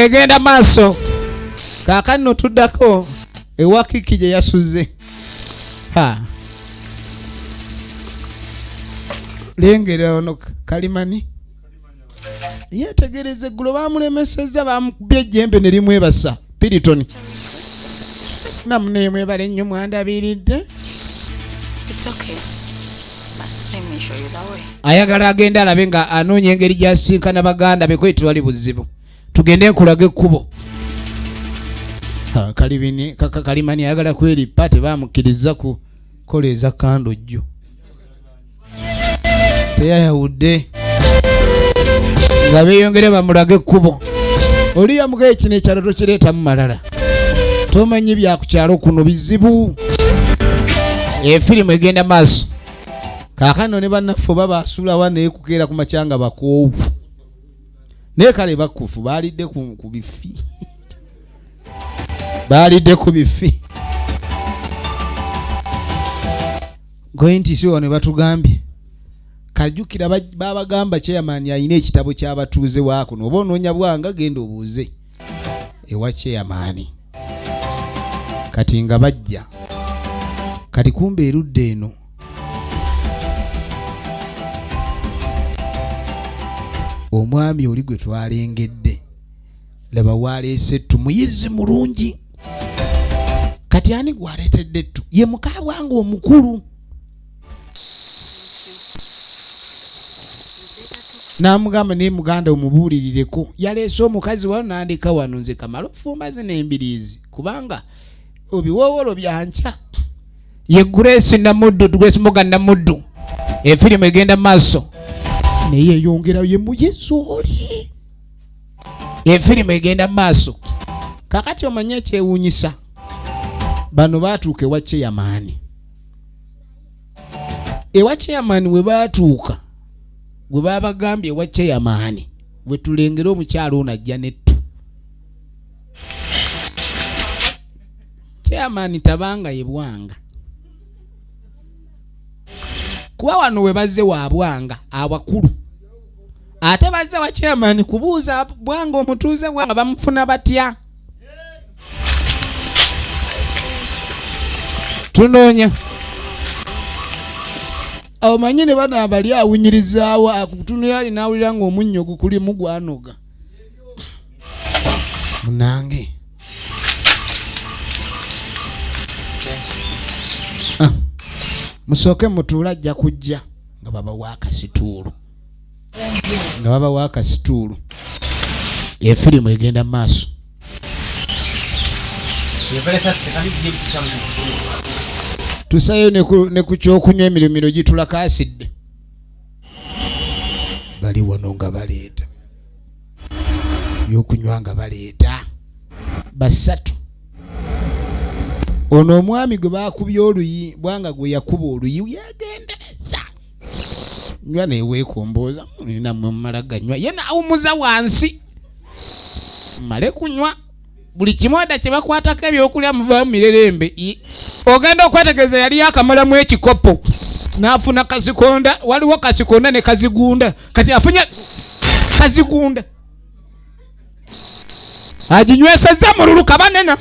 egenda maaso kaakano tuddako ewa Kiki gye yasuze. Lengera ono Kalimani yetegereze eggulo bamulemesezza bamukubye ejjembe ne limwebasa Piriton namuneemwebale nnyo mwandabiridde. It's okay. Let me show you that way. Ayagala agenda alabe nga anoonya engeri gy'asinkana baganda be kwetwali buzibu. Tugende nkulaga ekkubo. Kalimani ayagala kweripa tebamukkiriza kukoleeza kando jjo. Teyayawudde nga beeyongere bamulage ekkubo. Oli yamugaye kino ekyalo tokireetamu malala. Tomanyi bya ku kyalo kuno bizibu. Efirimu egenda maaso. Kaakano ne bannaffe babaasuula wa naye kukeera ku makyanga bakoowu. Naye kale bakufu baalidde ku bifi. Baalidde ku bifi. Goye nti si wano batugambye. Kajjukira babagamba chairman yayina ekitabo ky'abatuuze waako n'oba onoonya bwanga genda obuuze ewa chairman. Kati nga bajja. Kati kumbe erudde eno. Omwami oli gwe twalengedde. Laba waleese ettu muyizi mulungi. Kati ani gwaleetedde ettu? Ye mukaabwanga omukulu. Namugamba ne muganda omubuulirireko. Yaleese omukazi wano nandika wano nze Kamala ofumba ze n'embiriizi. Kubanga obiwoowolo byanca. Ye Grace Morgan Namuddu. Efirimu egenda maaso. Naye yongera ye muyizi oli. Efirimu egenda maaso. Kakati omanye ekyewuunyisa. Bano baatuuka ewa chairman. Ewa chairman we baatuuka. Gwe babagambye ewa chairman. We tulengera omukyalo ono ajja nettu. Chairman tabanga ye bwanga. Kuba wano we bazze wa bwanga abakulu. Ate bazze wa chairman kubuuza bwanga omutuuze bwanga bamufuna batya. Tunoonya. Omanyi ne bano abali awunyirizaawo akutunula ali nawulira ng'omunnyo gukulimu gwanoga. Munange. Musooke mutuula ajja kujja nga baba waakasituulu. Efirimu egenda maaso. Tusayo ne ku kyokunywa emirimiro gitulako aside. Bali wano nga baleeta. Byokunywa nga baleeta. Basatu. Ono omwami gwe baakubye oluyi bwanga gwe yakuba oluyi yagendereza. Nywa ne weekombooza nina mmwe mmala ganywa. Ye naawumuza wansi. Male kunywa. buli kimoda kye bakwatako ebyokulya muva mirerembe. Ogenda okwetegereza yali akamalamu ekikopo n'afuna kasikonda, waliwo kasikonda ne kazigunda, kati afunye kazigunda aginywesezza mululu kabanena.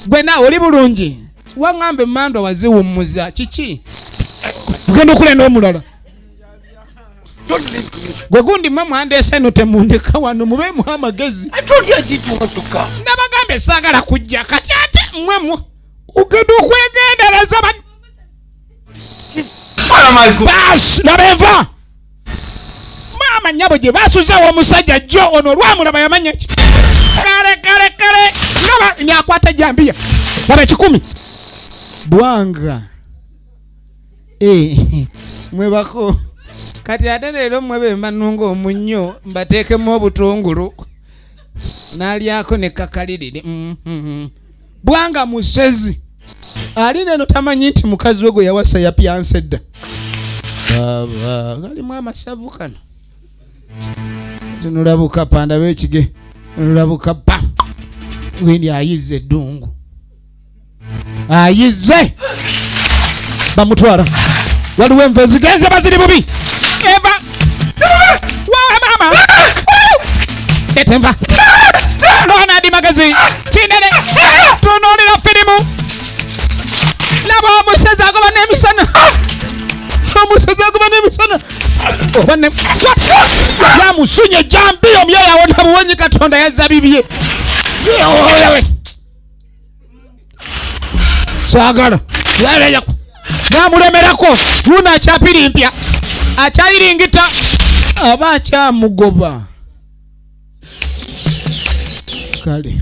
Gwe naawe oli bulungi waŋŋambe mmandwa waziwummuza kiki ogenda okulenda omulala gwe gundi mwe mwandeese eno temundeka wano mubeemu amagezi. Nabagambe saagala kujja kati ate mmwe ogenda okwegendereza baasi nabenva maama nnyabo gye baasuzeewo omusajja jjo ono olwamulaba yamanya ki kale aba nyakwata jambiya laba 10 bwanga mwebako kati ate leero mmwe bemba nnunga omunnyo mbateekemu obutungulu n'alyako ne kakaliriri. Bwanga musezi ali neno tamanyi nti mukazi we gwe yawasa yapyanse dda galimu amasavu kano tunulabuka panda b'ekige nulabuka pa windi ayizze eddungu ayizze bamutwala waliwo enva ezigenze baziri bubi enva wa mama leta enva nonadi magazini tinene tunuulira firimu laba omusezi agoba n'emisana obane bamusunye jambi omyoyo awona buwonyi katonda yazza bibye saagala yaleyaku bamulemerako luno akyapirimpya akyayiringita aba akyamugoba kale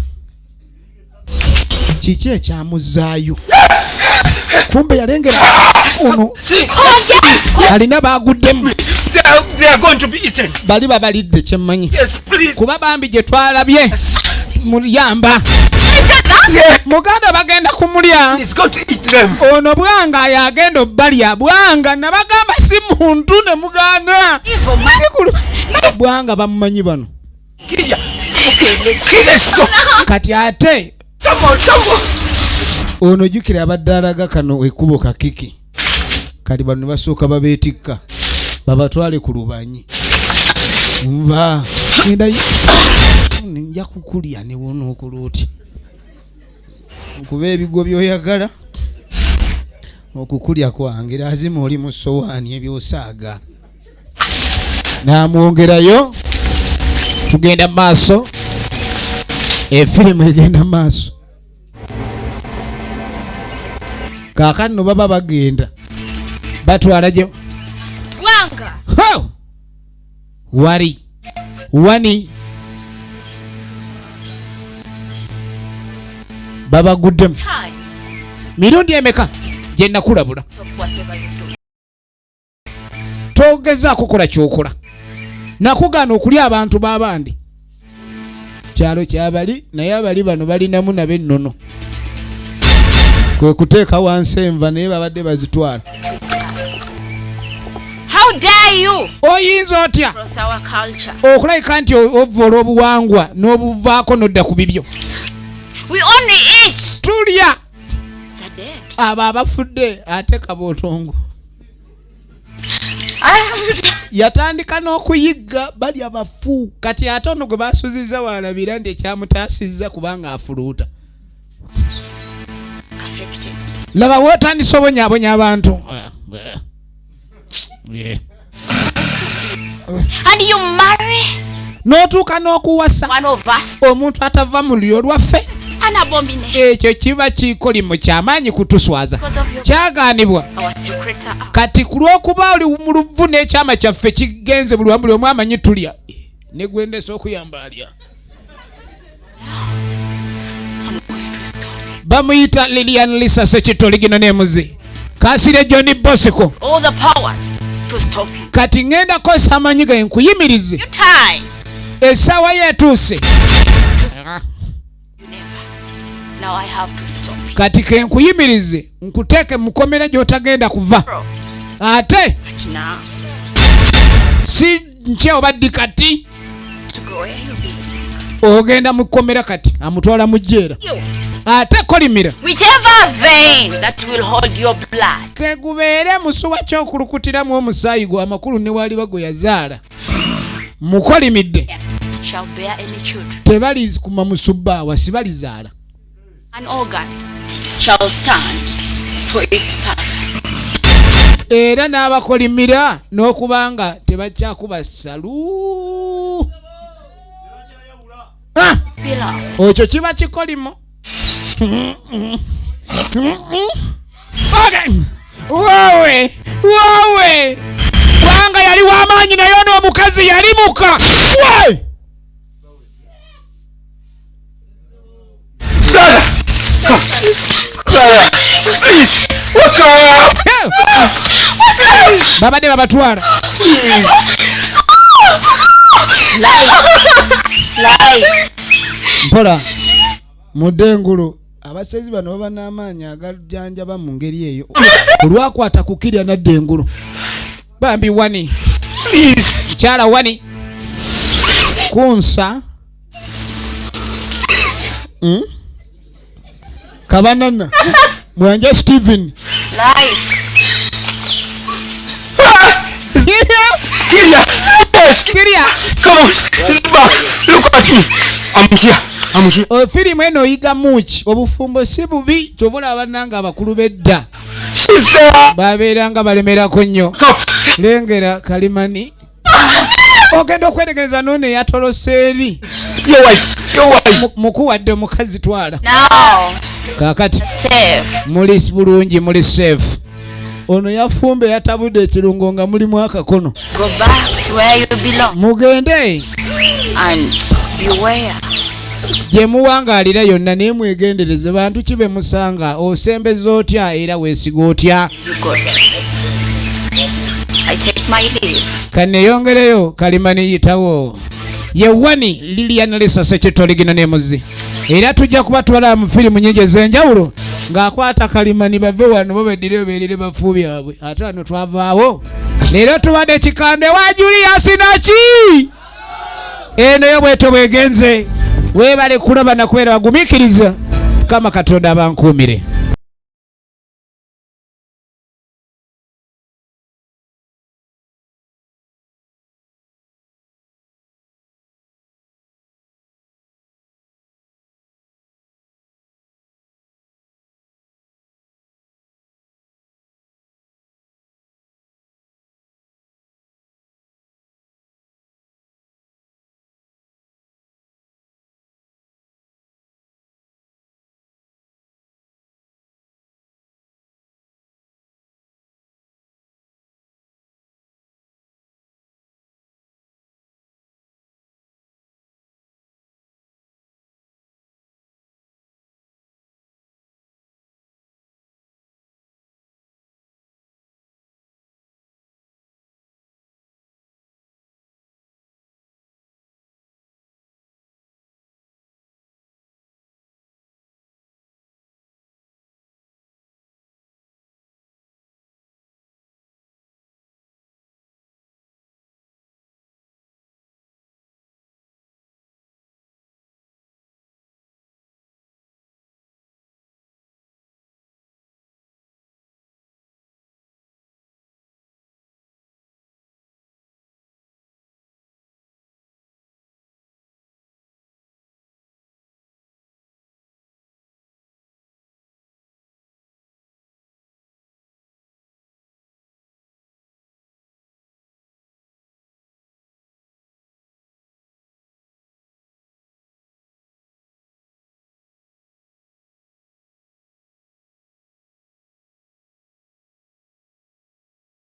kiki ekyamuzaayo kumbe yalengera ono alina baguddemu bali babalidde kyemmanyi kuba bambi gye twalabye muyamba muganda bagenda kumulya ono bwanga yagenda obbalya bwanga nabagamba si muntu ne muganda bwanga bamumanyi bano kati ate ono jukira abadde alaga kano ekkubo kakiki kati bano ne basooka babeetikka babatwale ku lubanyi nva genda nja kukulya ne wona okuluuti nkuba ebigo byoyagala okukulya kwange lazima oli mu sowaani ebyosaaga namwongerayo tugenda maaso efirimu egenda maaso kaakano baba bagenda batwala gye Wanga wali wani baba guddemu mirundi emeka gye nakulabula togeza kukola kyokola nakugaana okulya abantu b'abandi kyalo kyabali naye abali bano balinamu nab'ennono kwe kuteeka wansi enva naye babadde bazitwala. How dare you? Oyinza otya okulabika nti ovoola obuwangwa n'obuvaako n'odda ku bibyo. We only eat. Tulya The dead. abo abafudde ate kabootongo yatandika n'okuyigga bali abafu kati ate ono gwe baasuzizza waalabira nti ekyamutaasizza kubanga afuluuta. Laba wootandise obonyaabonya abantu. And you marry n'otuuka n'okuwasa one of us. omuntu atava mu lulyo lwaffe. An abomination. Ekyo kiba kikolimo kyamaanyi kutuswaza kyagaanibwa Our secretary. kati ku lw'okuba oli mu luvu n'ekyama kyaffe kigenze buli wamu omu amanyi tulya ne gwendesa okuyamba alya. Bamuyita Lilian Lisa Sekitoli gino n'emuzi Kasire John Bosco. All the powers to stop you. Kati ngenda kosa amanyi ga nkuyimirize You tie. essaawa yeetuuse. You never. Now I have to stop you. Kati ke nkuyimirize nkuteeke mukomera gy'otagenda kuva ate But now si nkye oba ddi kati to go where you be. ogenda mu kkomera kati amutwala mu jjeera ate kolimira Whichever vein that will hold your blood. ke gubeere musuwa ky'okulukutiramu omusaayi gwe amakulu ne waliba gwe yazaala mukolimidde Shall bear any children. tebalizikuma musubbaawa sibalizaala An organ shall stand for its purpose. era n'abakolimira n'okubanga tebakyakuba salu Pillar. ekyo kiba kikolimo wowe kubanga yali w'amaanyi naye n'omukazi yalimuka babadde babatwala mpola mudengulu abasezi bano baba n'amaanyi agajanjaba mu ngeri eyo olwakwata kukirya naddengulu bambi wani mukyala wani kunsa kabanana mwanje Steven Kiria. Come on. Look at me. I'm here. Firimu eno oyiga muki obufumbo si bubi kyovula abannanga abakulu bedda babeeranga balemerako nnyo lengera kalimani ogenda okwetegereza none yatolose eri mukuwadde omukazi twala kakati muli bulungi muli safe ono yafumbe yatabudde ekirungo nga mulimu akakono mugende gye muwangaalira yonna naye mwegendereze bantu kibe musanga osembeza otya era weesiga otya kaneyongereyo kalimani yitawo yewani Lilian Lisase Kitoligina nemuzi era tujja kubatwala mu firimu nyingi ez'enjawulo ng'akwata kalimani bave wano babeddire beerire bafu byabwe ate wano twavaawo leero tubadde kikande wa Julius Naki eno yo bweto bwegenze weebale kulaba nakubeera bagumiikiriza kama Katonda abankuumire.